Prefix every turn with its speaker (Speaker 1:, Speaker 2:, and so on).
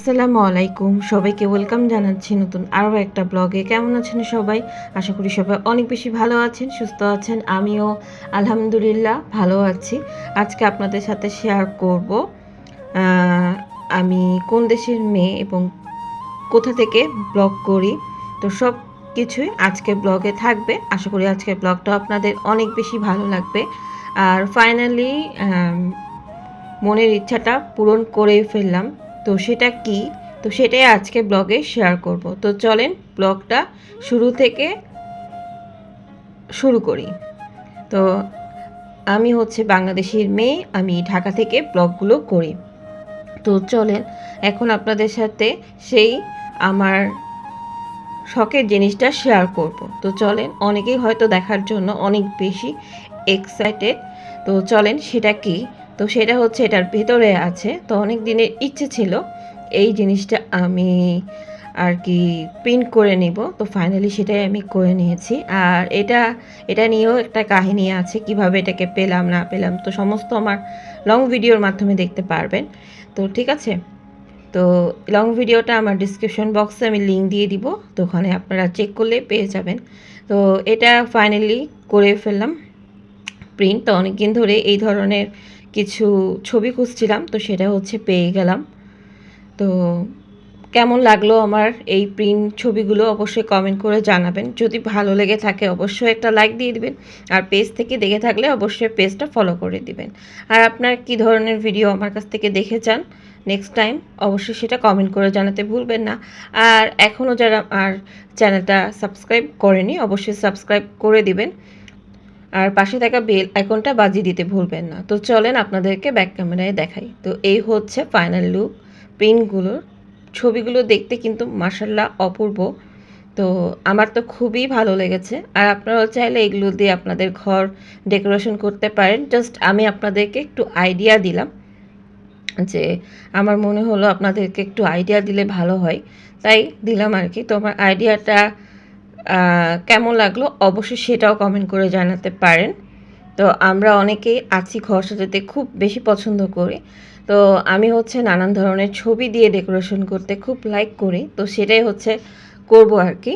Speaker 1: আসসালামু আলাইকুম, সবাইকে ওয়েলকাম জানাচ্ছি নতুন আরও একটা ব্লগে। কেমন আছেন সবাই? আশা করি সবাই অনেক বেশি ভালো আছেন, সুস্থ আছেন। আমিও আলহামদুলিল্লাহ ভালো আছি। আজকে আপনাদের সাথে শেয়ার করব আমি কোন দেশের মেয়ে এবং কোথা থেকে ব্লগ করি। তো সব কিছুই আজকের ব্লগে থাকবে। আশা করি আজকের ব্লগটা আপনাদের অনেক বেশি ভালো লাগবে। আর ফাইনালি মনের ইচ্ছাটা পূরণ করে ফেললাম। তো সেটা কি? তো সেটাই আজকে ব্লগে শেয়ার করব। তো চলেন ব্লগটা শুরু থেকে শুরু করি। তো আমি হচ্ছে বাংলাদেশের মেয়ে, আমি ঢাকা থেকে ব্লগগুলো করি। তো চলেন এখন আপনাদের সাথে সেই আমার শখের জিনিসটা শেয়ার করব। তো চলেন, অনেকেই হয়তো দেখার জন্য অনেক বেশি এক্সাইটেড। তো চলেন সেটা কি? তো সেটা হচ্ছে এটার ভেতরে আছে। তো অনেক দিনের ইচ্ছে ছিল এই জিনিসটা আমি আর কি প্রিন্ট করে নিব। তো ফাইনালি সেটাই আমি করে নিয়েছি। আর এটা নিয়েও একটা কাহিনী আছে, কিভাবে এটাকে পেলাম না পেলাম তো সমস্ত আমার লং ভিডিওর মাধ্যমে দেখতে পারবেন। তো ঠিক আছে, তো লং ভিডিওটা আমার ডিসক্রিপশন বক্সে আমি লিঙ্ক দিয়ে দিব, তো ওখানে আপনারা চেক করলে পেয়ে যাবেন। তো এটা ফাইনালি করে ফেললাম প্রিন্ট। তো অনেকদিন ধরে এই ধরনের কিছু ছবি খুঁজছিলাম, তো সেটা হচ্ছে পেয়ে গেলাম। তো কেমন লাগলো আমার এই প্রিন্ট ছবিগুলো অবশ্যই কমেন্ট করে জানাবেন। যদি ভালো লেগে থাকে অবশ্যই একটা লাইক দিয়ে দিবেন। আর পেজ থেকে দেখে থাকলে অবশ্যই পেজটা ফলো করে দিবেন। আর আপনার কি ধরনের ভিডিও আমার কাছ থেকে দেখে চান নেক্সট টাইম অবশ্যই সেটা কমেন্ট করে জানাতে ভুলবেন না। আর এখনও যারা আমার চ্যানেলটা সাবস্ক্রাইব করেনি অবশ্যই সাবস্ক্রাইব করে দিবেন। আর পাশে থাকা বেল আইকনটা বাজিয়ে দিতে ভুলবেন না। তো চলেন আপনাদেরকে ব্যাক ক্যামেরায় দেখাই। তো এই হচ্ছে ফাইনাল লুক প্রিন্টগুলোর। ছবিগুলো দেখতে কিন্তু মাশাআল্লাহ অপূর্ব। তো আমার তো খুবই ভালো লেগেছে। আর আপনারাও চাইলে এগুলো দিয়ে আপনাদের ঘর ডেকোরেশন করতে পারেন। জাস্ট আমি আপনাদেরকে একটু আইডিয়া দিলাম, যে আমার মনে হলো আপনাদেরকে একটু আইডিয়া দিলে ভালো হয়, তাই দিলাম আর কি। তো আমার আইডিয়াটা কেমন লাগলো অবশ্যই সেটাও কমেন্ট করে জানাতে পারেন। তো আমরা অনেকেই আছি ঘর সাজাতে খুব বেশি পছন্দ করি। তো আমি হচ্ছে নানান ধরনের ছবি দিয়ে ডেকোরেশন করতে খুব লাইক করি। তো সেটাই হচ্ছে করব আর কি।